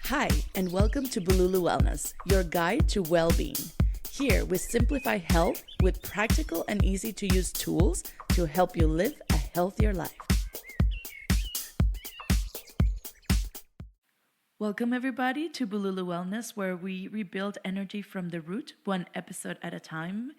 Hi, and welcome to Bululu Wellness, your guide to well-being. Here, we simplify health with practical and easy-to-use tools to help you live a healthier life. Welcome, everybody, to Bululu Wellness, where we rebuild energy from the root, one episode at a time.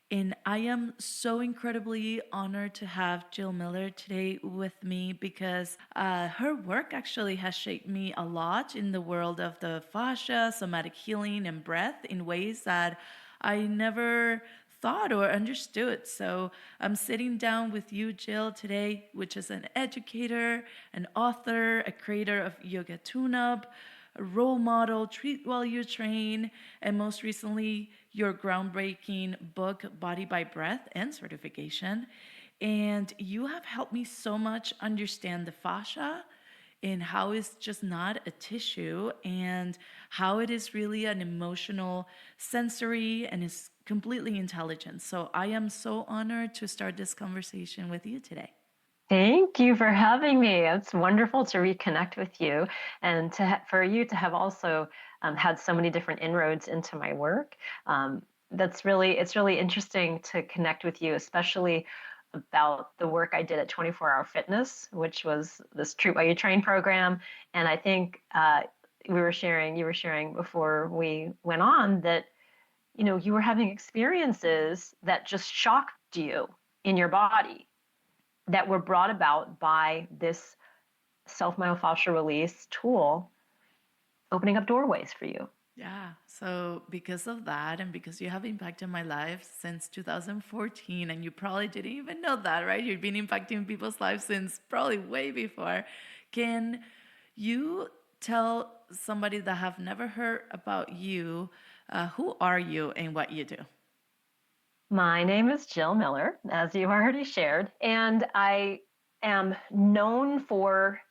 And I am so incredibly honored to have Jill Miller today with me because her work actually has shaped me a lot in the world of the fascia, somatic healing, and breath in ways that I never thought or understood. So I'm sitting down with you, Jill, today, which is an educator, an author, a creator of Yoga Tune-Up, a role model, Treat While You Train, and most recently, your groundbreaking book, Body by Breath and Certification. And you have helped me so much understand the fascia and how it's just not a tissue and how it is really an emotional sensory and is completely intelligent. So I am so honored to start this conversation with you today. Thank you for having me. It's wonderful to reconnect with you and for you to have also had so many different inroads into my work. It's really interesting to connect with you, especially about the work I did at 24 Hour Fitness, which was this Treat While You Train program. And I think you were sharing before we went on that, you were having experiences that just shocked you in your body that were brought about by this self-myofascial release tool opening up doorways for you. Yeah, so because of that, and because you have impacted my life since 2014, and you probably didn't even know that, right? You've been impacting people's lives since probably way before. Can you tell somebody that have never heard about you, who are you and what you do? My name is Jill Miller, as you already shared, and I am known for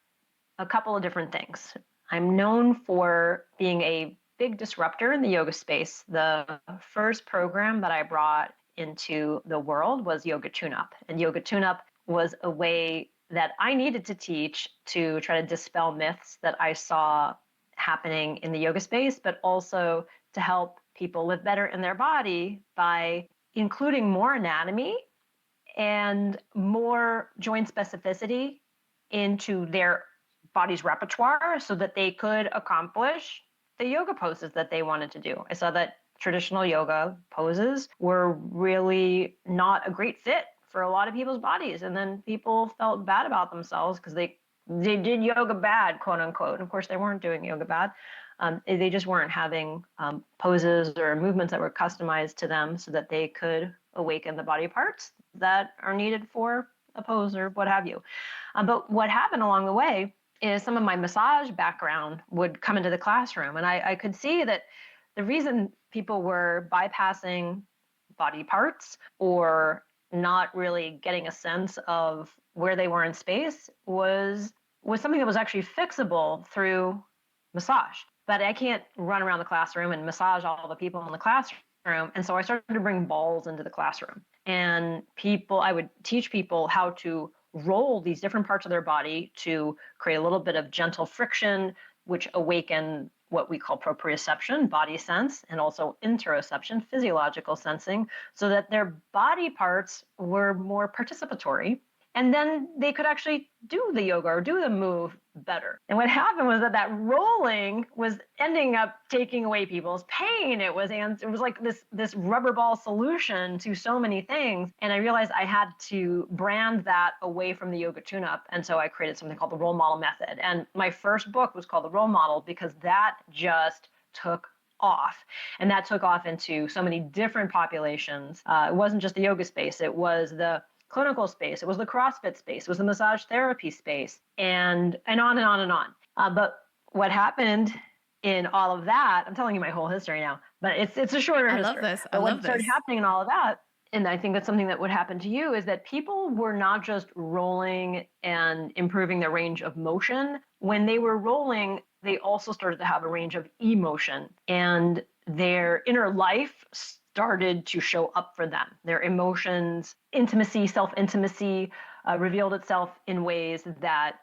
a couple of different things. I'm known for being a big disruptor in the yoga space. The first program that I brought into the world was Yoga Tune-Up, and Yoga Tune-Up was a way that I needed to teach to try to dispel myths that I saw happening in the yoga space, but also to help people live better in their body by including more anatomy and more joint specificity into their body's repertoire so that they could accomplish the yoga poses that they wanted to do. I saw that traditional yoga poses were really not a great fit for a lot of people's bodies. And then people felt bad about themselves because they did yoga bad, quote unquote. And of course, they weren't doing yoga bad. They just weren't having poses or movements that were customized to them so that they could awaken the body parts that are needed for a pose or what have you. But what happened along the way is some of my massage background would come into the classroom, and I could see that the reason people were bypassing body parts or not really getting a sense of where they were in space was something that was actually fixable through massage. But I can't run around the classroom and massage all the people in the classroom. And so I started to bring balls into the classroom. And I would teach people how to roll these different parts of their body to create a little bit of gentle friction, which awaken what we call proprioception, body sense, and also interoception, physiological sensing, so that their body parts were more participatory. And then they could actually do the yoga or do the move better. And what happened was that rolling was ending up taking away people's pain. It was like this rubber ball solution to so many things. And I realized I had to brand that away from the Yoga Tune-Up. And so I created something called the Role Model Method. And my first book was called The Role Model because that just took off. And that took off into so many different populations. It wasn't just the yoga space. It was the clinical space. It was the CrossFit space. It was the massage therapy space, and on and on and on. But what happened in all of that, I'm telling you my whole history now, but it's a shorter history. I love this. But what started happening in all of that, and I think that's something that would happen to you, is that people were not just rolling and improving their range of motion. When they were rolling, they also started to have a range of emotion, and their inner life started to show up for them. Their emotions, intimacy, self-intimacy revealed itself in ways that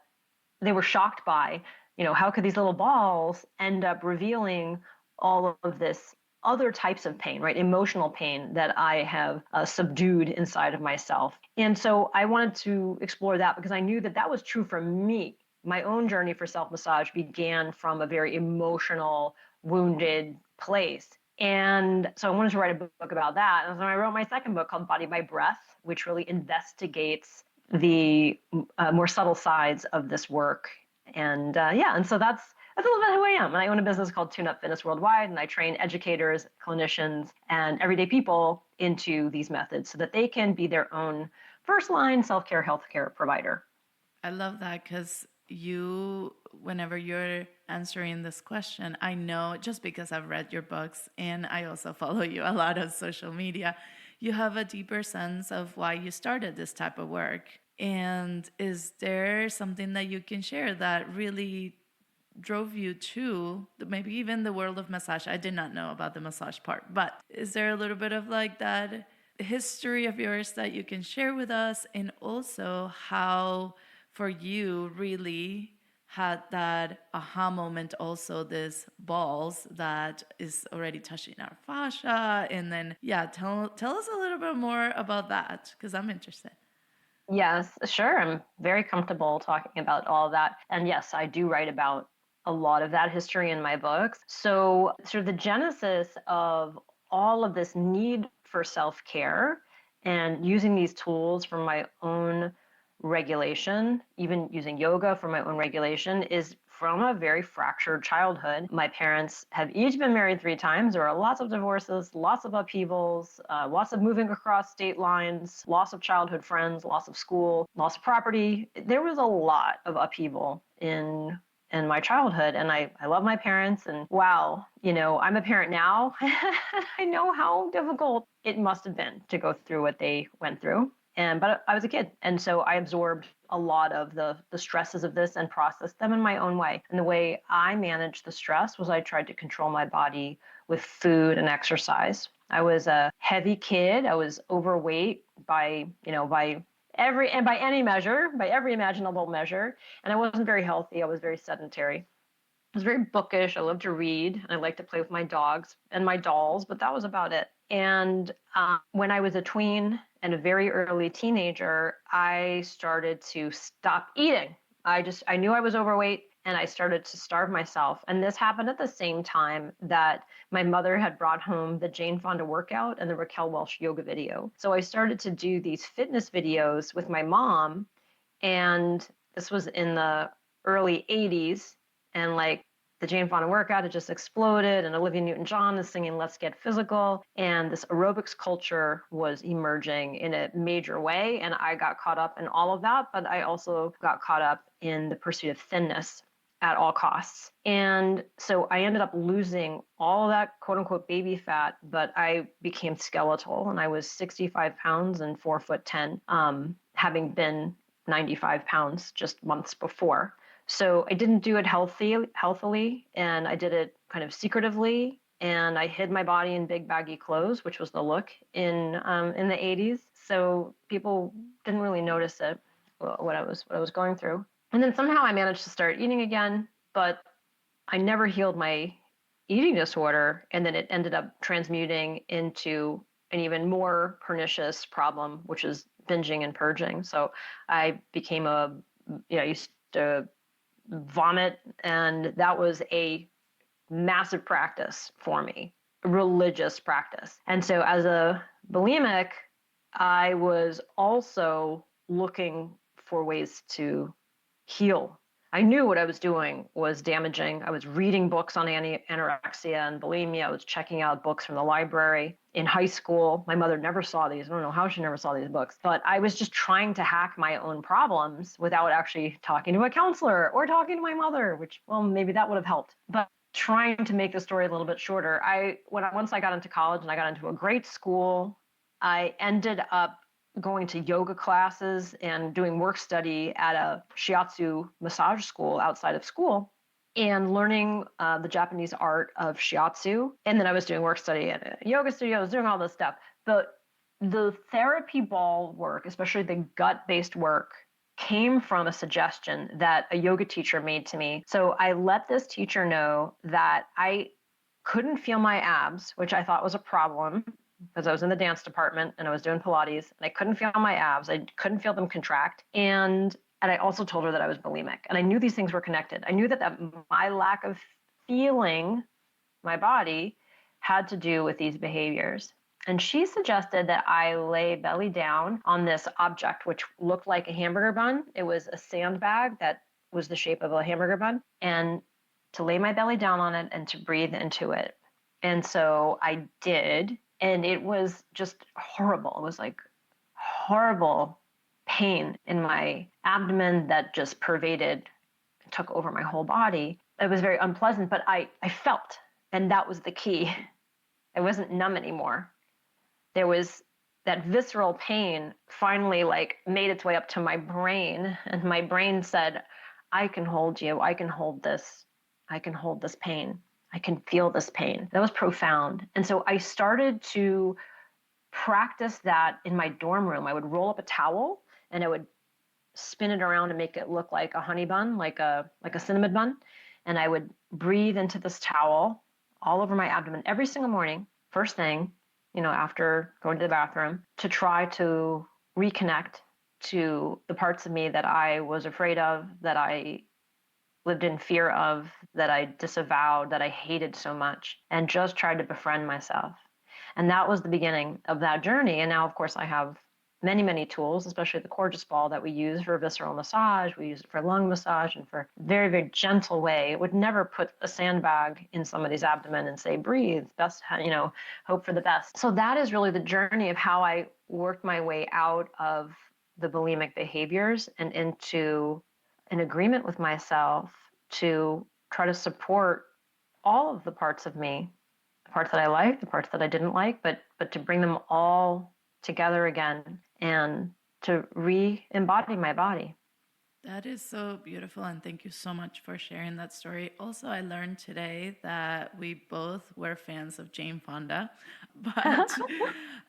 they were shocked by, how could these little balls end up revealing all of this other types of pain, right? Emotional pain that I have subdued inside of myself. And so I wanted to explore that because I knew that that was true for me. My own journey for self massage began from a very emotional, wounded place. And so I wanted to write a book about that. And so I wrote my second book called Body by Breath, which really investigates the more subtle sides of this work. And and so that's a little bit who I am. And I own a business called Tune Up Fitness Worldwide, and I train educators, clinicians, and everyday people into these methods so that they can be their own first line self-care healthcare provider. I love that because whenever you're answering this question, I know just because I've read your books and I also follow you a lot on social media, you have a deeper sense of why you started this type of work. And is there something that you can share that really drove you to maybe even the world of massage? I did not know about the massage part, but is there a little bit of like that history of yours that you can share with us? And also how for you really had that aha moment, also this balls that is already touching our fascia, and then tell us a little bit more about that because I'm interested. Yes, sure. I'm very comfortable talking about all of that. And yes, I do write about a lot of that history in my books. So, sort of the genesis of all of this need for self care and using these tools for my own regulation, even using yoga for my own regulation, is from a very fractured childhood. My parents have each been married 3 times. There are lots of divorces, lots of upheavals, lots of moving across state lines, loss of childhood friends, loss of school, loss of property. There was a lot of upheaval in my childhood, and I love my parents, and wow, I'm a parent now. I know how difficult it must have been to go through what they went through. But I was a kid, and so I absorbed a lot of the stresses of this and processed them in my own way. And the way I managed the stress was I tried to control my body with food and exercise. I was a heavy kid. I was overweight by any measure, by every imaginable measure, and I wasn't very healthy. I was very sedentary. I was very bookish. I loved to read. I liked to play with my dogs and my dolls, but that was about it. And when I was a tween and a very early teenager, I started to stop eating. I knew I was overweight and I started to starve myself. And this happened at the same time that my mother had brought home the Jane Fonda workout and the Raquel Welch yoga video. So I started to do these fitness videos with my mom. And this was in the early 80s. And like the Jane Fonda workout had just exploded, and Olivia Newton-John is singing Let's Get Physical. And this aerobics culture was emerging in a major way. And I got caught up in all of that, but I also got caught up in the pursuit of thinness at all costs. And so I ended up losing all of that quote unquote baby fat, but I became skeletal, and I was 65 pounds and 4'10", having been 95 pounds just months before. So I didn't do it healthily, and I did it kind of secretively, and I hid my body in big baggy clothes, which was the look in the 80s. So people didn't really notice it, what I was going through. And then somehow I managed to start eating again, but I never healed my eating disorder, and then it ended up transmuting into an even more pernicious problem, which is binging and purging. So I became I used to vomit, and that was a massive practice for me, a religious practice. And so as a bulimic, I was also looking for ways to heal. I knew what I was doing was damaging. I was reading books on anorexia and bulimia. I was checking out books from the library. In high school, my mother never saw these. I don't know how she never saw these books, but I was just trying to hack my own problems without actually talking to a counselor or talking to my mother, which, well, maybe that would have helped. But trying to make the story a little bit shorter, once I got into college and I got into a great school, I ended up going to yoga classes and doing work study at a shiatsu massage school outside of school and learning the Japanese art of shiatsu. And then I was doing work study at a yoga studio. I was doing all this stuff. But the therapy ball work, especially the gut-based work, came from a suggestion that a yoga teacher made to me. So I let this teacher know that I couldn't feel my abs, which I thought was a problem because I was in the dance department and I was doing Pilates and I couldn't feel my abs. I couldn't feel them contract. And I also told her that I was bulimic. And I knew these things were connected. I knew that my lack of feeling my body had to do with these behaviors. And she suggested that I lay belly down on this object, which looked like a hamburger bun. It was a sandbag that was the shape of a hamburger bun, and to lay my belly down on it and to breathe into it. And so I did, and it was just horrible. It was like horrible pain in my abdomen that just pervaded, took over my whole body. It was very unpleasant, but I felt, and that was the key. I wasn't numb anymore. There was that visceral pain finally like made its way up to my brain, and my brain said, I can hold you. I can hold this. I can hold this pain. I can feel this pain. That was profound. And so I started to practice that in my dorm room. I would roll up a towel and I would spin it around and make it look like a honey bun, like a cinnamon bun. And I would breathe into this towel all over my abdomen every single morning, first thing, after going to the bathroom, to try to reconnect to the parts of me that I was afraid of, that I lived in fear of, that I disavowed, that I hated so much, and just tried to befriend myself. And that was the beginning of that journey. And now, of course, I have many, many tools, especially the Gorgeous Ball that we use for visceral massage. We use it for lung massage and for very, very gentle way. It would never put a sandbag in somebody's abdomen and say, breathe, best, hope for the best. So that is really the journey of how I worked my way out of the bulimic behaviors and into an agreement with myself to try to support all of the parts of me, the parts that I liked, the parts that I didn't like, but to bring them all together again and to re-embody my body. That is so beautiful, and thank you so much for sharing that story. Also, I learned today that we both were fans of Jane Fonda, but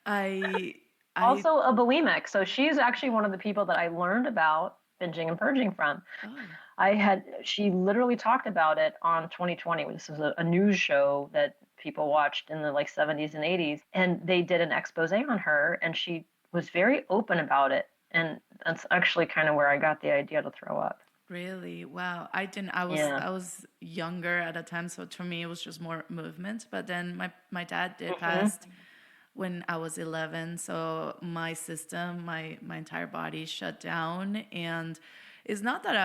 I, I, Also a bulimic. So she's actually one of the people that I learned about binging and purging from. oh, She literally talked about it on 2020. This was a news show that people watched in the like 70s and 80s, and they did an expose on her, and she was very open about it. And that's actually kind of where I got the idea to throw up. really? Wow. I didn't, I was, Yeah. I was younger at the time, so to me it was just more movement. But then my dad did Hmm. pass when I was 11. So my system, my entire body shut down. And it's not that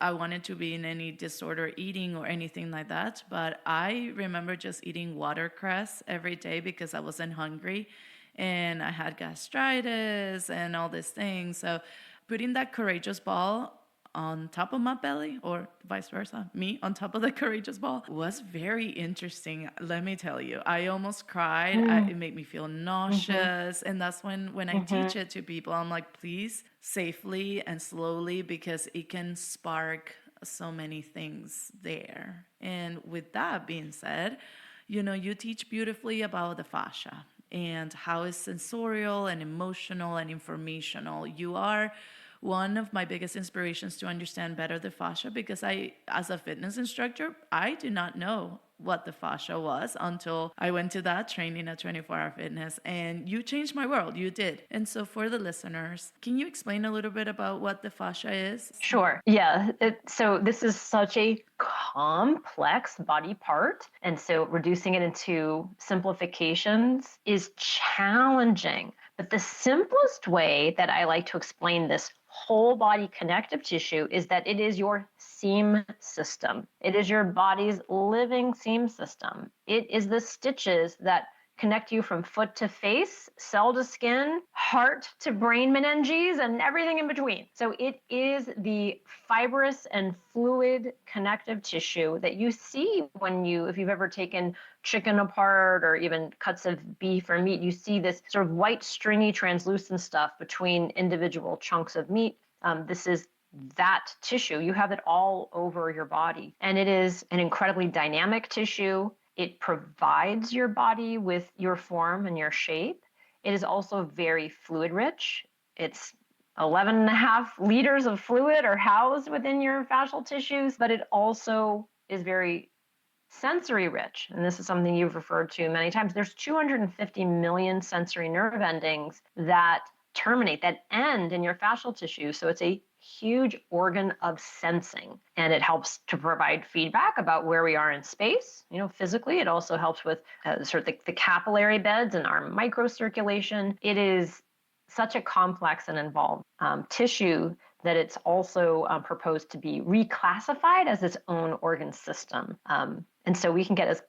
I wanted to be in any disorder eating or anything like that, but I remember just eating watercress every day because I wasn't hungry and I had gastritis and all these things. So putting that courageous ball on top of my belly or vice versa, me on top of the courageous ball was very interesting. Let me tell you, I almost cried. It made me feel Mm-hmm. nauseous. And that's when I Mm-hmm. teach it to people, I'm like, please safely and slowly because it can spark so many things there. And with that being said, you teach beautifully about the fascia and how it's sensorial and emotional and informational. You are one of my biggest inspirations to understand better the fascia because as a fitness instructor, I did not know what the fascia was until I went to that training at 24 Hour Fitness, and you changed my world. You did. And so for the listeners, can you explain a little bit about what the fascia is? Sure. Yeah. So this is such a complex body part. And so reducing it into simplifications is challenging. But the simplest way that I like to explain this whole body connective tissue is that it is your seam system. It is your body's living seam system. It is the stitches that connect you from foot to face, cell to skin, heart to brain meninges, and everything in between. So it is the fibrous and fluid connective tissue that you see if you've ever taken chicken apart or even cuts of beef or meat, you see this sort of white, stringy, translucent stuff between individual chunks of meat. This is that tissue. You have it all over your body. And it is an incredibly dynamic tissue. It provides your body with your form and your shape. It is also very fluid rich. It's 11.5 liters of fluid are housed within your fascial tissues, but it also is very sensory rich. And this is something you've referred to many times. There's 250 million sensory nerve endings that that end in your fascial tissue. So it's a huge organ of sensing, and it helps to provide feedback about where we are in space, physically. It also helps with sort of the capillary beds and our microcirculation. It is such a complex and involved tissue that it's also proposed to be reclassified as its own organ system. And so we can get as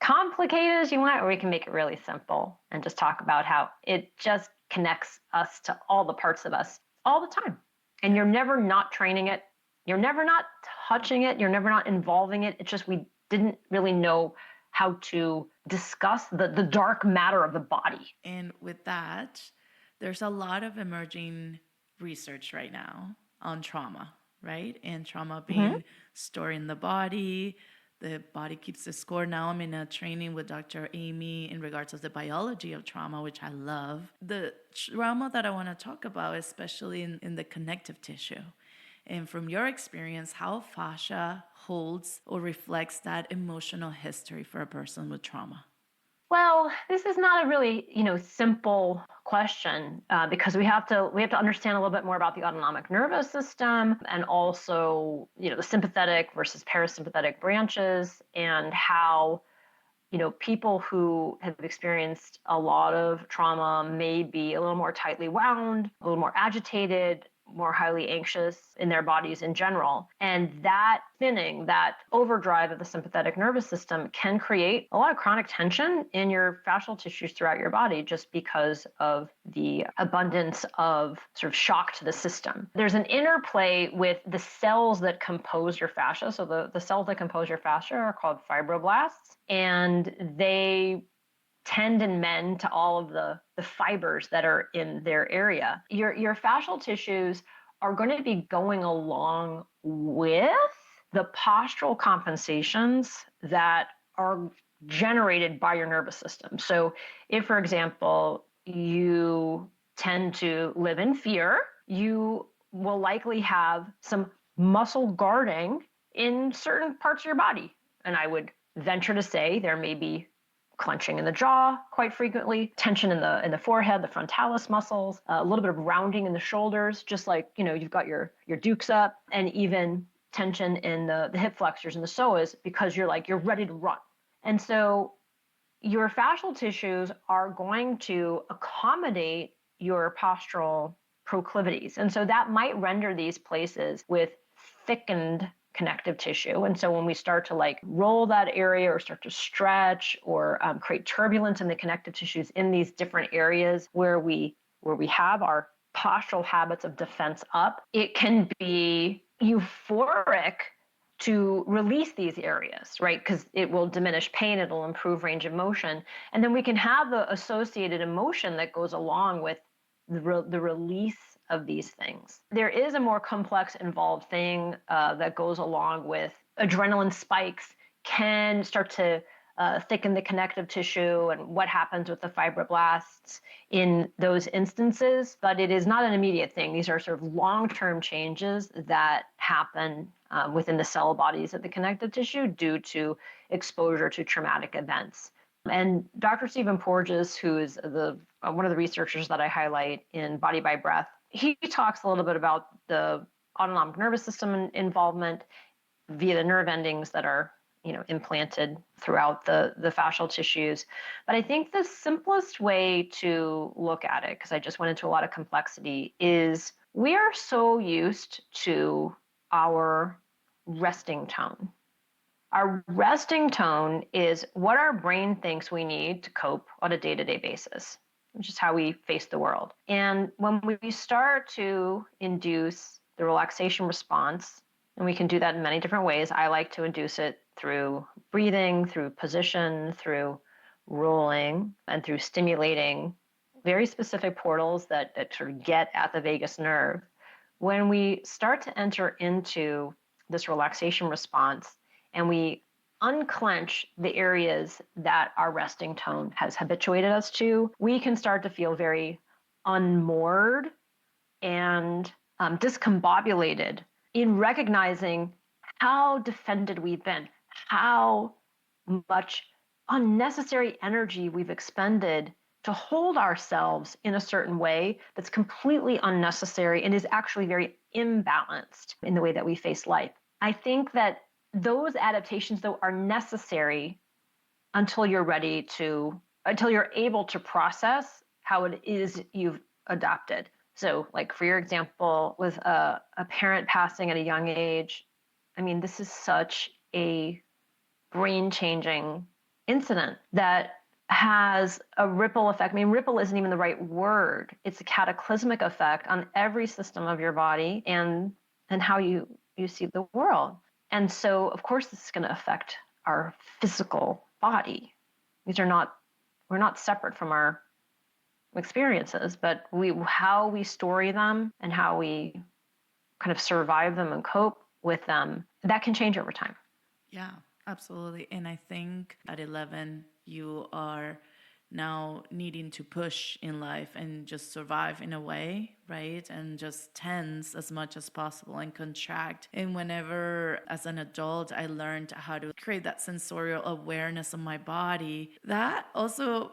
complicated as you want, or we can make it really simple and just talk about how it just connects us to all the parts of us all the time. And you're never not training it. You're never not touching it. You're never not involving it. It's just we didn't really know how to discuss the dark matter of the body. And with that, there's a lot of emerging research right now on trauma, right? And trauma being stored in the body. The body keeps the score. Now I'm in a training with Dr. Amy in regards to the biology of trauma, which I love. The trauma that I want to talk about, especially in the connective tissue. And from your experience, how fascia holds or reflects that emotional history for a person with trauma? Well, this is not a really, simple question because we have to understand a little bit more about the autonomic nervous system and also, the sympathetic versus parasympathetic branches, and how, people who have experienced a lot of trauma may be a little more tightly wound, a little more agitated, more highly anxious in their bodies in general. And that spinning, that overdrive of the sympathetic nervous system can create a lot of chronic tension in your fascial tissues throughout your body just because of the abundance of sort of shock to the system. There's an interplay with the cells that compose your fascia. So the cells that compose your fascia are called fibroblasts, and they tend and mend to all of the fibers that are in their area. Your fascial tissues are going to be going along with the postural compensations that are generated by your nervous system. So if, for example, you tend to live in fear, you will likely have some muscle guarding in certain parts of your body. And I would venture to say there may be clenching in the jaw quite frequently, tension in the forehead, the frontalis muscles, a little bit of rounding in the shoulders, just like, you've got your dukes up, and even tension in the hip flexors and the psoas because you're ready to run. And so your fascial tissues are going to accommodate your postural proclivities. And so that might render these places with thickened connective tissue. And so when we start to roll that area or start to stretch or create turbulence in the connective tissues in these different areas where we have our postural habits of defense up, it can be euphoric to release these areas, right? Because it will diminish pain, it'll improve range of motion. And then we can have the associated emotion that goes along with the release of these things. There is a more complex, involved thing that goes along with adrenaline spikes can start to thicken the connective tissue and what happens with the fibroblasts in those instances, but it is not an immediate thing. These are sort of long-term changes that happen within the cell bodies of the connective tissue due to exposure to traumatic events. And Dr. Stephen Porges, who is one of the researchers that I highlight in Body by Breath, he talks a little bit about the autonomic nervous system involvement via the nerve endings that are, implanted throughout the fascial tissues. But I think the simplest way to look at it, because I just went into a lot of complexity, is we are so used to our resting tone. Our resting tone is what our brain thinks we need to cope on a day-to-day basis, which is how we face the world. And when we start to induce the relaxation response, and we can do that in many different ways, I like to induce it through breathing, through position, through rolling, and through stimulating very specific portals that sort of get at the vagus nerve. When we start to enter into this relaxation response and we unclench the areas that our resting tone has habituated us to, we can start to feel very unmoored and discombobulated in recognizing how defended we've been, how much unnecessary energy we've expended to hold ourselves in a certain way that's completely unnecessary and is actually very imbalanced in the way that we face life. I think that those adaptations, though, are necessary until you're until you're able to process how it is you've adopted. So, like for your example, with a parent passing at a young age, I mean, this is such a brain changing incident that has a ripple effect. I mean, ripple isn't even the right word. It's a cataclysmic effect on every system of your body and how you see the world. And so, of course, this is going to affect our physical body. We're not separate from our experiences, but how we story them and how we kind of survive them and cope with them, that can change over time. Yeah, absolutely. And I think at 11, you are now needing to push in life and just survive in a way, right? And just tense as much as possible and contract. And whenever, as an adult, I learned how to create that sensorial awareness of my body, that also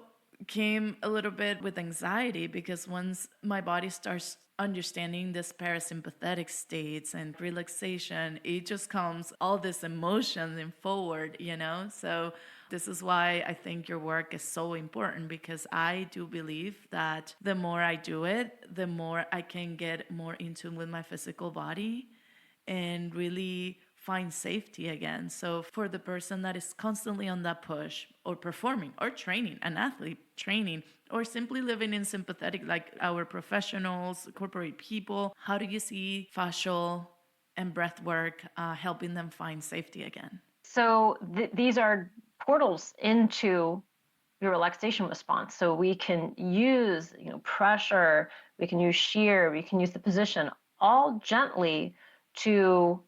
came a little bit with anxiety, because once my body starts understanding this parasympathetic states and relaxation, it just comes all this emotion and forward, So this is why I think your work is so important, because I do believe that the more I do it, the more I can get more in tune with my physical body and really find safety again. So for the person that is constantly on that push or performing or training, an athlete training, or simply living in sympathetic, like our professionals, corporate people, how do you see fascial and breath work helping them find safety again? So these are portals into your relaxation response. So we can use pressure, we can use shear, we can use the position, all gently to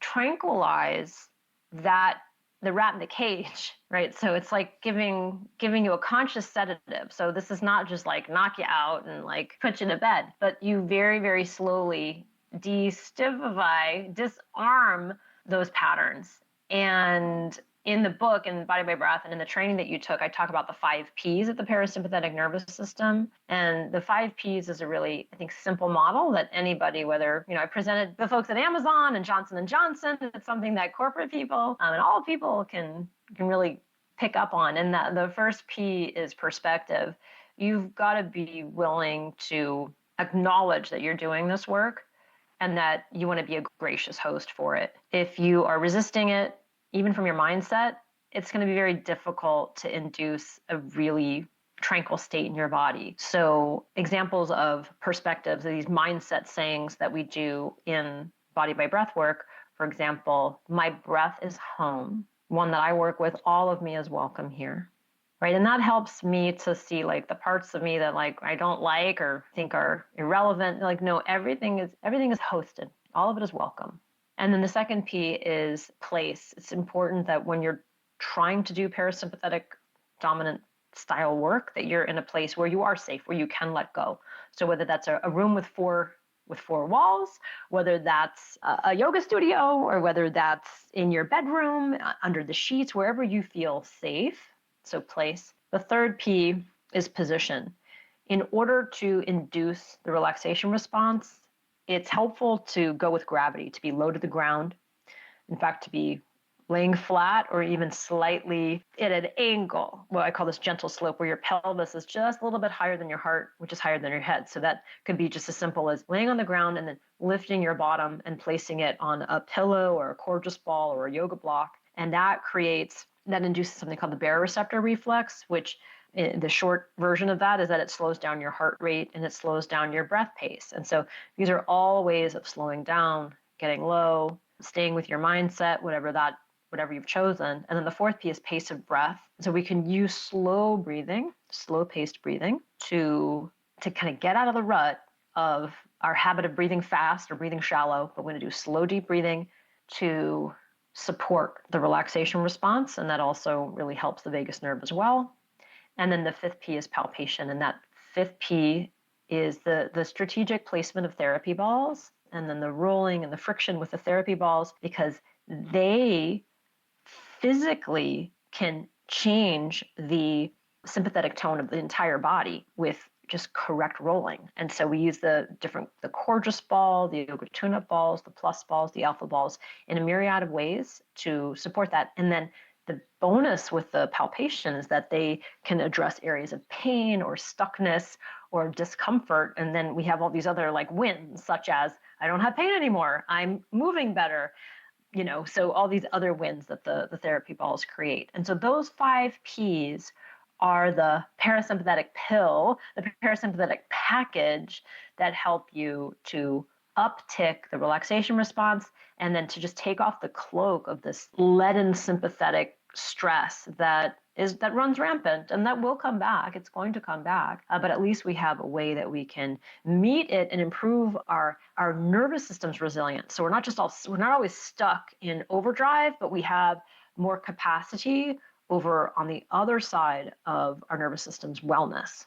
tranquilize the rat in the cage, right? So it's like giving you a conscious sedative. So this is not just like knock you out and like put you to bed, but you very, very slowly destivify, disarm those patterns. And in the book, in Body by Breath, and in the training that you took, I talk about the 5 Ps of the parasympathetic nervous system. And the 5 Ps is a really, I think, simple model that anybody, whether, I presented the folks at Amazon and Johnson & Johnson, it's something that corporate people and all people can really pick up on. And the first P is perspective. You've got to be willing to acknowledge that you're doing this work and that you want to be a gracious host for it. If you are resisting it, even from your mindset, it's going to be very difficult to induce a really tranquil state in your body. So examples of perspectives, these mindset sayings that we do in Body by Breath work, for example, my breath is home. One that I work with, all of me is welcome here. Right. And that helps me to see like the parts of me that like I don't like or think are irrelevant. Like, no, everything is hosted. All of it is welcome. And then the second P is place. It's important that when you're trying to do parasympathetic dominant style work, that you're in a place where you are safe, where you can let go. So whether that's a room with four walls, whether that's a yoga studio, or whether that's in your bedroom, under the sheets, wherever you feel safe. So place. The third P is position. In order to induce the relaxation response, it's helpful to go with gravity, to be low to the ground. In fact, to be laying flat or even slightly at an angle. Well, I call this gentle slope, where your pelvis is just a little bit higher than your heart, which is higher than your head. So that could be just as simple as laying on the ground and then lifting your bottom and placing it on a pillow or a Coregeous ball or a yoga block. And that induces something called the baroreceptor reflex, which the short version of that is that it slows down your heart rate and it slows down your breath pace. And so these are all ways of slowing down, getting low, staying with your mindset, whatever you've chosen. And then the fourth P is pace of breath. So we can use slow paced breathing to kind of get out of the rut of our habit of breathing fast or breathing shallow, but we're going to do slow, deep breathing to support the relaxation response. And that also really helps the vagus nerve as well. And then the fifth P is palpation. And that fifth P is the strategic placement of therapy balls, and then the rolling and the friction with the therapy balls, because they physically can change the sympathetic tone of the entire body with just correct rolling. And so we use the Coregeous ball, the yoga tune-up balls, the plus balls, the alpha balls in a myriad of ways to support that. And then the bonus with the palpation is that they can address areas of pain or stuckness or discomfort. And then we have all these other like wins, such as I don't have pain anymore, I'm moving better, so all these other wins that the therapy balls create. And so those 5 Ps are the parasympathetic pill, the parasympathetic package that help you to uptick the relaxation response and then to just take off the cloak of this leaden sympathetic stress that runs rampant, and that will come back. It's going to come back, but at least we have a way that we can meet it and improve our nervous system's resilience. So we're not always stuck in overdrive, but we have more capacity over on the other side of our nervous system's wellness.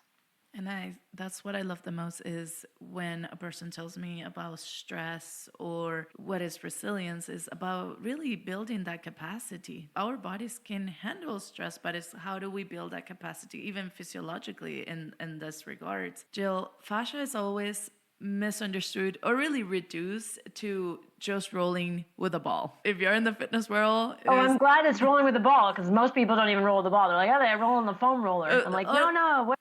And that's what I love the most is when a person tells me about stress or what is resilience is about really building that capacity. Our bodies can handle stress, but it's how do we build that capacity, even physiologically in this regards. Jill, fascia is always misunderstood or really reduced to just rolling with a ball. If you're in the fitness world, I'm glad it's rolling with the ball, because most people don't even roll with the ball. They're like, oh, they roll on the foam roller. I'm like, no, what?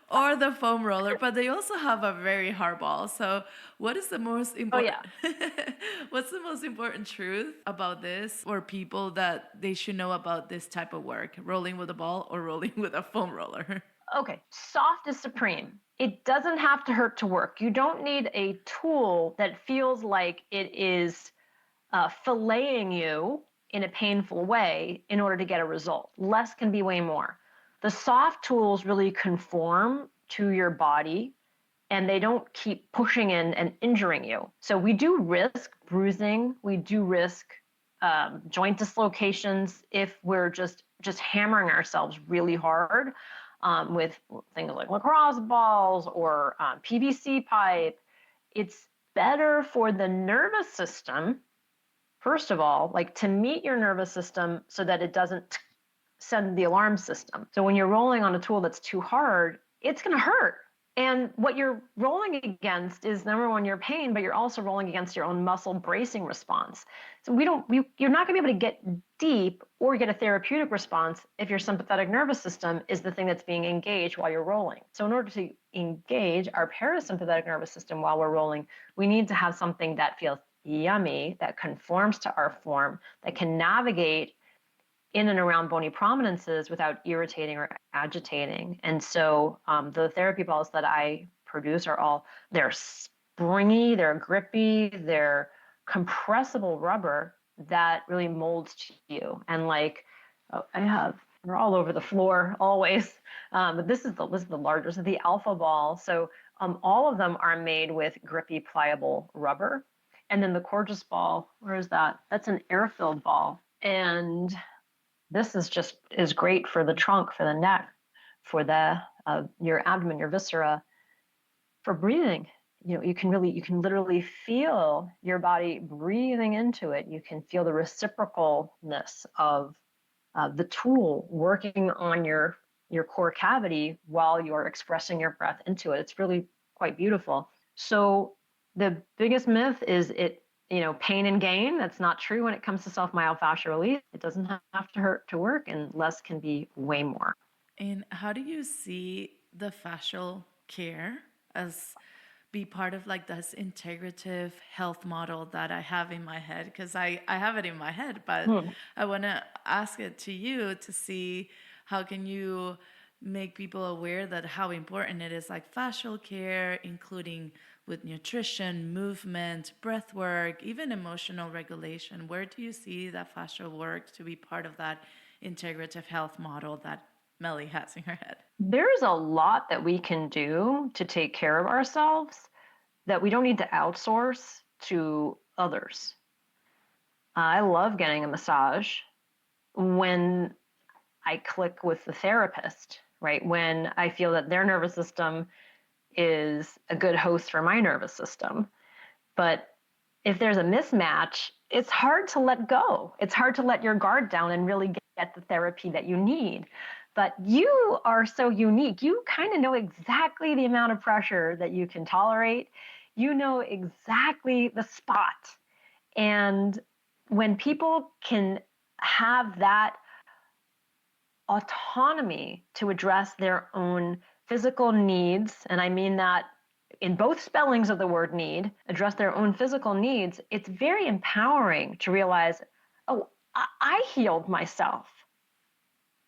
Or the foam roller, but they also have a very hard ball. So what is the most important what's the most important truth about this for people that they should know about this type of work, rolling with a ball or rolling with a foam roller? Okay, soft is supreme. It doesn't have to hurt to work. You don't need a tool that feels like it is filleting you in a painful way in order to get a result. Less can be way more. The soft tools really conform to your body, and they don't keep pushing in and injuring you. So we do risk bruising. We do risk joint dislocations if we're just hammering ourselves really hard with things like lacrosse balls or PVC pipe. It's better for the nervous system, first of all, like to meet your nervous system so that it doesn't send the alarm system. So when you're rolling on a tool that's too hard, it's going to hurt. And what you're rolling against is, number one, your pain, but you're also rolling against your own muscle bracing response. So you're not going to be able to get deep or get a therapeutic response if your sympathetic nervous system is the thing that's being engaged while you're rolling. So in order to engage our parasympathetic nervous system while we're rolling, we need to have something that feels yummy, that conforms to our form, that can navigate in and around bony prominences without irritating or agitating. And so the therapy balls that I produce they're springy, they're grippy, they're compressible rubber that really molds to you. And they're all over the floor always. But this is the largest, the alpha ball. So all of them are made with grippy, pliable rubber. And then the Coregeous ball, where is that? That's an air-filled ball. And this is great for the trunk, for the neck, for your abdomen, your viscera, for breathing. You can literally feel your body breathing into it. You can feel the reciprocalness of the tool working on your core cavity while you're expressing your breath into it. It's really quite beautiful. So the biggest myth is pain and gain. That's not true when it comes to self-myofascial release. It doesn't have to hurt to work, and less can be way more. And how do you see the fascial care as be part of like this integrative health model that I have in my head? Because I have it in my head, but I want to ask it to you to see how can you make people aware that how important it is, like fascial care, including with nutrition, movement, breath work, even emotional regulation. Where do you see that fascial work to be part of that integrative health model that Meli has in her head? There's a lot that we can do to take care of ourselves that we don't need to outsource to others. I love getting a massage when I click with the therapist. right? When I feel that their nervous system is a good host for my nervous system. But if there's a mismatch, it's hard to let go. It's hard to let your guard down and really get the therapy that you need. But you are so unique. You kind of know exactly the amount of pressure that you can tolerate. You know exactly the spot. And when people can have that autonomy to address their own physical needs, and I mean that in both spellings of the word need, address their own physical needs, it's very empowering to realize, oh, I healed myself.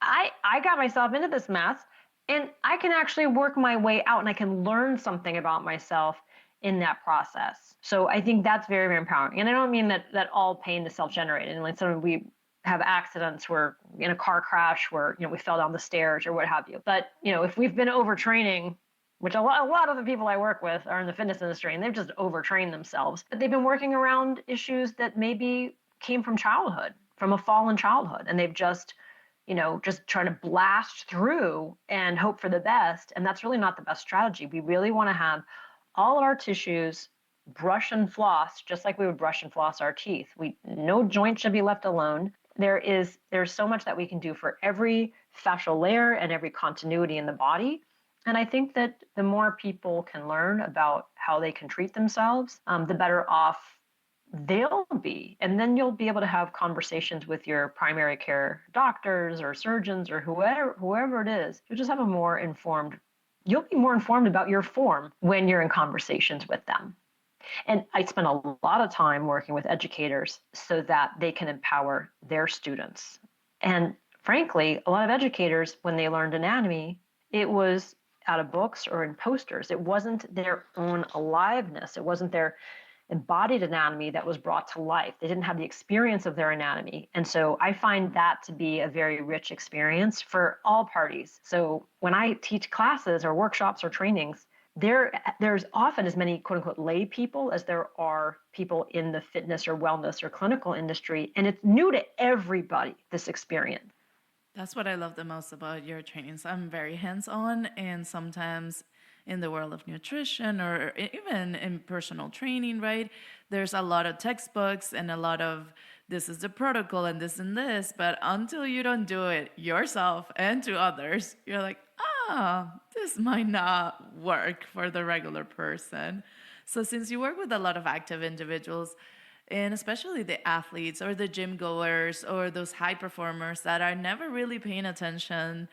I got myself into this mess, and I can actually work my way out, and I can learn something about myself in that process. So I think that's very, very empowering. And I don't mean that all pain is self-generated. And like some we have accidents where in a car crash where we fell down the stairs or what have you. But if we've been overtraining, which a lot of the people I work with are in the fitness industry, and they've just overtrained themselves, but they've been working around issues that maybe came from childhood, from a fallen childhood, and they've just trying to blast through and hope for the best. And that's really not the best strategy. We really want to have all of our tissues brush and floss, just like we would brush and floss our teeth. No joint should be left alone. There's so much that we can do for every fascial layer and every continuity in the body. And I think that the more people can learn about how they can treat themselves, the better off they'll be. And then you'll be able to have conversations with your primary care doctors or surgeons or whoever it is. You'll be more informed about your form when you're in conversations with them. And I spend a lot of time working with educators so that they can empower their students. And frankly, a lot of educators, when they learned anatomy, it was out of books or in posters. It wasn't their own aliveness. It wasn't their embodied anatomy that was brought to life. They didn't have the experience of their anatomy. And so I find that to be a very rich experience for all parties. So when I teach classes or workshops or trainings, there's often as many quote unquote lay people as there are people in the fitness or wellness or clinical industry. And it's new to everybody, this experience. That's what I love the most about your trainings. I'm very hands on, and sometimes in the world of nutrition or even in personal training, right? There's a lot of textbooks and a lot of this is the protocol and this, but until you don't do it yourself and to others, you're like, this might not work for the regular person. So since you work with a lot of active individuals, and especially the athletes or the gym goers or those high performers that are never really paying attention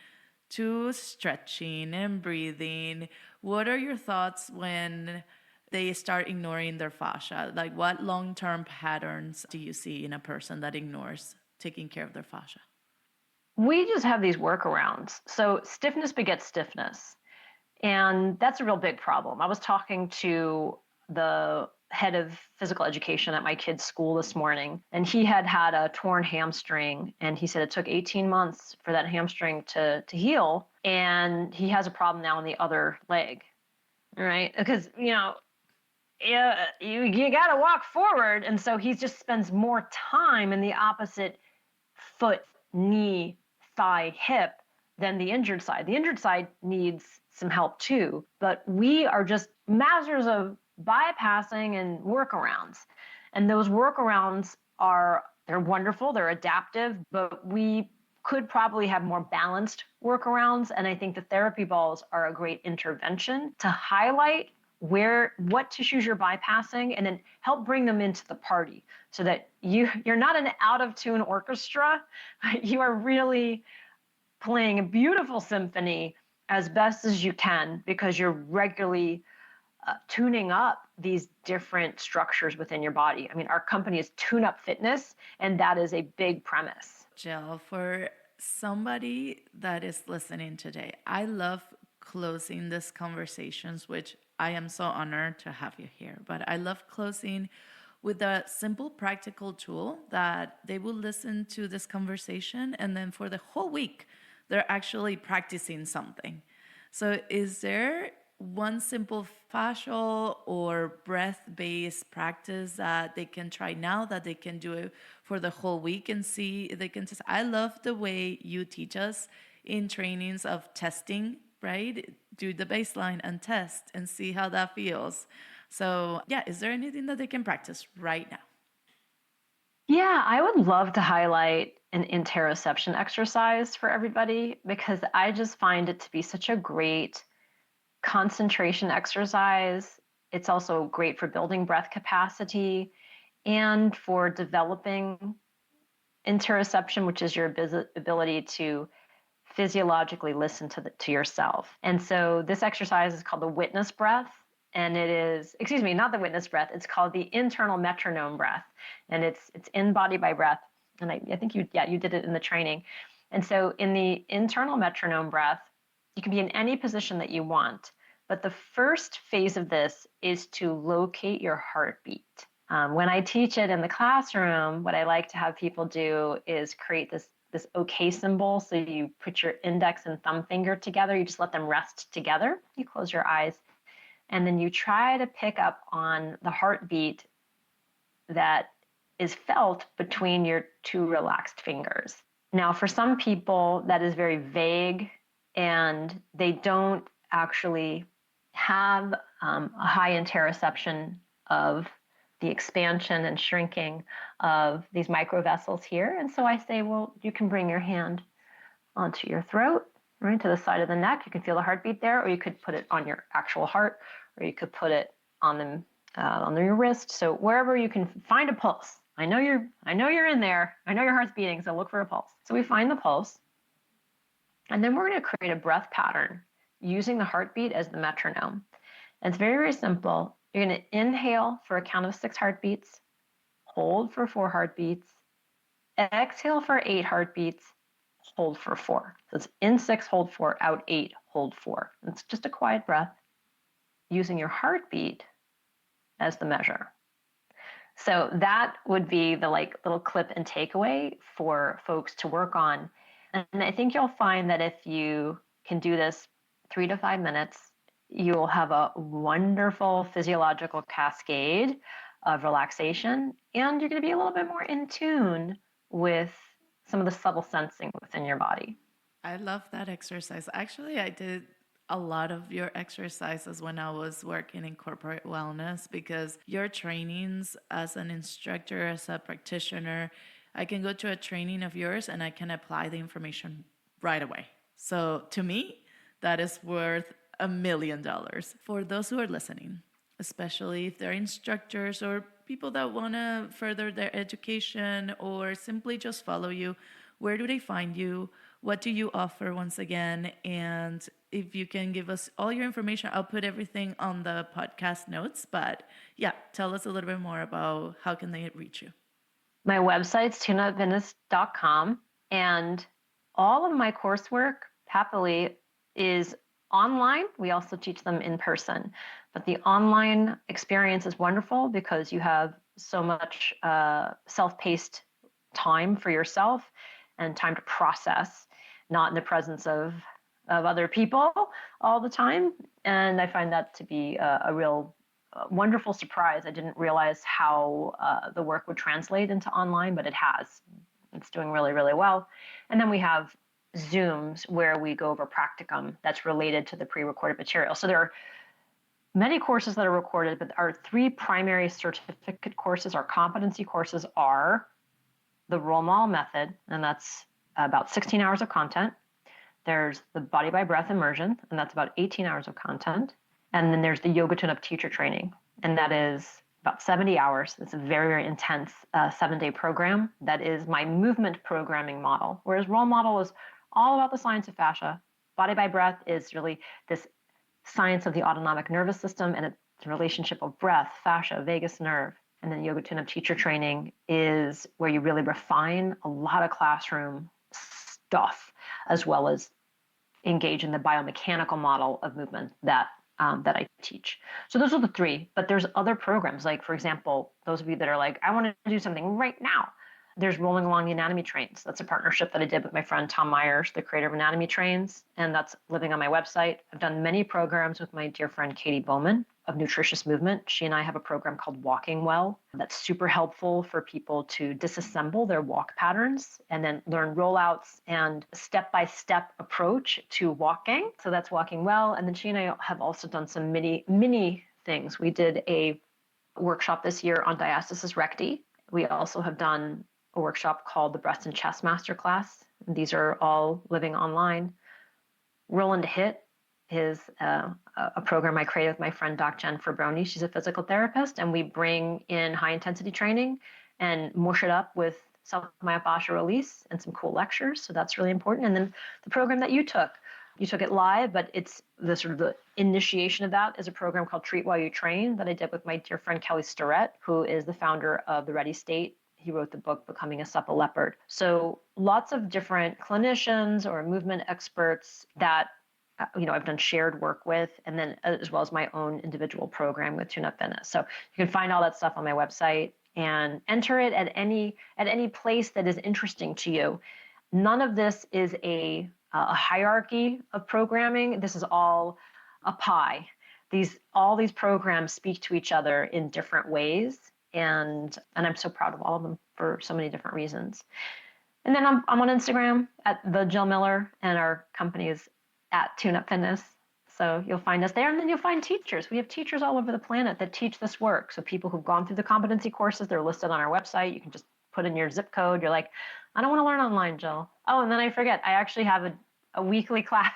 to stretching and breathing, what are your thoughts when they start ignoring their fascia? Like, what long-term patterns do you see in a person that ignores taking care of their fascia? We just have these workarounds. So stiffness begets stiffness. And that's a real big problem. I was talking to the head of physical education at my kid's school this morning, and he had a torn hamstring, and he said it took 18 months for that hamstring to heal, and he has a problem now in the other leg, right? Because you got to walk forward, and so he just spends more time in the opposite foot, knee, thigh, hip than the injured side. The injured side needs some help too, but we are just masters of bypassing and workarounds. And those workarounds they're wonderful, they're adaptive, but we could probably have more balanced workarounds. And I think the therapy balls are a great intervention to highlight what tissues you're bypassing and then help bring them into the party so that you're not an out of tune orchestra. You are really playing a beautiful symphony as best as you can because you're regularly tuning up these different structures within your body. I mean, our company is Tune Up Fitness, and that is a big premise. Jill, for somebody that is listening today, I love closing these conversations, which I am so honored to have you here, but I love closing with a simple practical tool that they will listen to this conversation, and then for the whole week, they're actually practicing something. So is there one simple fascial or breath-based practice that they can try now that they can do it for the whole week and see they can just I love the way you teach us in trainings of testing, right? Do the baseline and test and see how that feels. So, yeah, is there anything that they can practice right now? Yeah, I would love to highlight an interoception exercise for everybody because I just find it to be such a great concentration exercise. It's also great for building breath capacity and for developing interoception, which is your ability to physiologically listen to yourself. And so this exercise is called the witness breath. And it is, excuse me, not the witness breath. It's called the internal metronome breath. And it's in body by breath. And I think you did it in the training. And so in the internal metronome breath, you can be in any position that you want. But the first phase of this is to locate your heartbeat. When I teach it in the classroom, what I like to have people do is create this OK symbol. So you put your index and thumb finger together. You just let them rest together. You close your eyes. And then you try to pick up on the heartbeat that is felt between your two relaxed fingers. Now, for some people, that is very vague and they don't actually have a high interoception of the expansion and shrinking of these microvessels here. And so I say, well, you can bring your hand onto your throat, right, to the side of the neck. You can feel the heartbeat there, or you could put it on your actual heart, or you could put it on your wrist. So wherever you can find a pulse. I know you're in there. I know your heart's beating, so look for a pulse. So we find the pulse, and then we're going to create a breath pattern using the heartbeat as the metronome. And it's very, very simple. You're going to inhale for a count of 6 heartbeats, hold for 4 heartbeats, exhale for 8 heartbeats, hold for 4. So it's in 6, hold 4, out 8, hold 4. It's just a quiet breath using your heartbeat as the measure. So that would be the little clip and takeaway for folks to work on. And I think you'll find that if you can do this 3 to 5 minutes, you'll have a wonderful physiological cascade of relaxation, and you're going to be a little bit more in tune with some of the subtle sensing within your body. I love that exercise. Actually, I did a lot of your exercises when I was working in corporate wellness because your trainings as an instructor, as a practitioner, I can go to a training of yours and I can apply the information right away. So to me, that is worth $1 million. For those who are listening, especially if they're instructors or people that want to further their education or simply just follow you, where do they find you? What do you offer once again? And if you can give us all your information, I'll put everything on the podcast notes. But yeah, tell us a little bit more about how can they reach you. My website's tuneupfitness.com, and all of my coursework, happily, is online. We also teach them in person. But the online experience is wonderful because you have so much self-paced time for yourself and time to process, not in the presence of other people all the time. And I find that to be a real wonderful surprise. I didn't realize how the work would translate into online, but it has. It's doing really, really well. And then we have Zooms where we go over practicum that's related to the pre-recorded material. So there are many courses that are recorded, but our 3 primary certificate courses, our competency courses, are the role model method, and that's about 16 hours of content. There's the body by breath immersion, and that's about 18 hours of content. And then there's the yoga tune-up teacher training, and that is about 70 hours. It's a very, very intense 7-day program. That is my movement programming model, whereas role model is all about the science of fascia. Body by breath is really this science of the autonomic nervous system and its relationship of breath, fascia, vagus nerve. And then yoga tune-up teacher training is where you really refine a lot of classroom stuff, as well as engage in the biomechanical model of movement that I teach. So those are the 3, but there's other programs. Like, for example, those of you that are like, I want to do something right now. There's Rolling Along the Anatomy Trains. That's a partnership that I did with my friend Tom Myers, the creator of Anatomy Trains, and that's living on my website. I've done many programs with my dear friend Katie Bowman of nutritious movement. She and I have a program called Walking Well that's super helpful for people to disassemble their walk patterns and then learn rollouts and step-by-step approach to walking. So that's Walking Well. And then she and I have also done some mini things. We did a workshop this year on diastasis recti. We also have done a workshop called the Breast and Chest Masterclass. These are all living online. Roll to Hit is a program I created with my friend Doc Jen Fabroni. She's a physical therapist, and we bring in high intensity training and mush it up with self-myofascial release and some cool lectures. So that's really important. And then the program that you took it live, but it's the sort of the initiation of that is a program called Treat While You Train that I did with my dear friend Kelly Starrett, who is the founder of the Ready State. He wrote the book Becoming a Supple Leopard. So lots of different clinicians or movement experts that I've done shared work with, and then as well as my own individual program with Tune Up Fitness. So you can find all that stuff on my website and enter it at any place that is interesting to you. None of this is a hierarchy of programming. This is all a pie. All these programs speak to each other in different ways, and I'm so proud of all of them for so many different reasons. And then I'm on Instagram at the Jill Miller, and our company is at Tune Up Fitness. So you'll find us there, and then you'll find teachers. We have teachers all over the planet that teach this work. So people who've gone through the competency courses, they're listed on our website. You can just put in your zip code. You're like, I don't want to learn online, Jill. Oh, and then I forget, I actually have a weekly class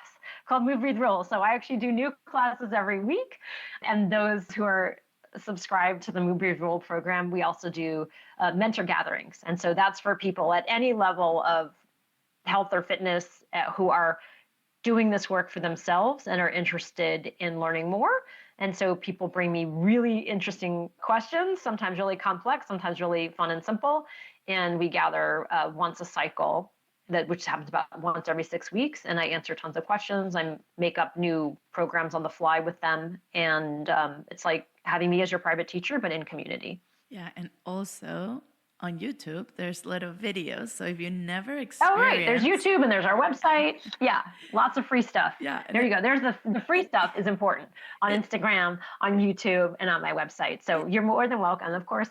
called Move, Breathe, Roll. So I actually do new classes every week. And those who are subscribed to the Move, Breathe, Roll program, we also do mentor gatherings. And so that's for people at any level of health or fitness who are doing this work for themselves and are interested in learning more. And so people bring me really interesting questions, sometimes really complex, sometimes really fun and simple. And we gather once a cycle, which happens about once every 6 weeks. And I answer tons of questions. I make up new programs on the fly with them. And it's like having me as your private teacher, but in community. Yeah, and also on YouTube, there's little videos. So if you never experienced... Oh, right. There's YouTube and there's our website. Yeah, lots of free stuff. Yeah. There you go. There's the free stuff is important on Instagram, on YouTube, and on my website. So you're more than welcome. And of course,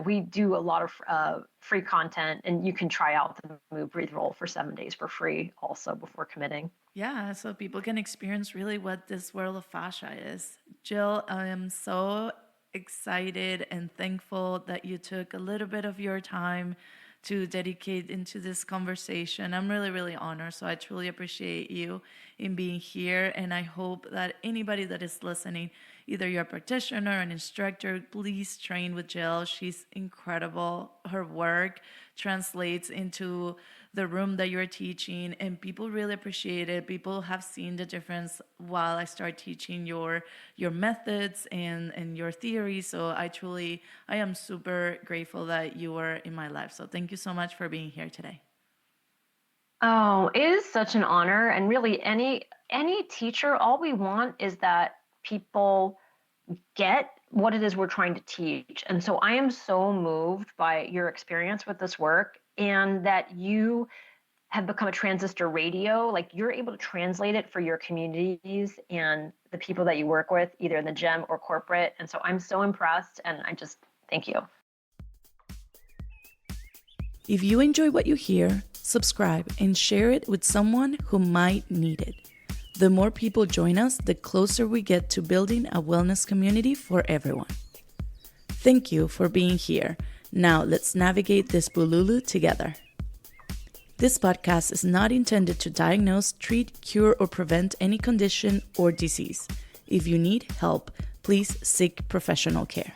we do a lot of free content, and you can try out the Move, Breathe, Roll for 7 days for free also before committing. Yeah, so people can experience really what this world of fascia is. Jill, I am so excited and thankful that you took a little bit of your time to dedicate into this conversation. I'm really, really honored. So I truly appreciate you in being here. And I hope that anybody that is listening, either you're a practitioner or an instructor, please train with Jill. She's incredible. Her work translates into the room that you're teaching, and people really appreciate it. People have seen the difference while I start teaching your methods and your theory. So I am super grateful that you were in my life. So thank you so much for being here today. Oh, it is such an honor. And really any teacher, all we want is that people get what it is we're trying to teach. And so I am so moved by your experience with this work, and that you have become a transistor radio. Like, you're able to translate it for your communities and the people that you work with, either in the gym or corporate. And so I'm so impressed, and I just thank you. If you enjoy what you hear, subscribe and share it with someone who might need it. The more people join us, the closer we get to building a wellness community for everyone. Thank you for being here. Now let's navigate this bululu together. This podcast is not intended to diagnose, treat, cure, or prevent any condition or disease. If you need help, please seek professional care.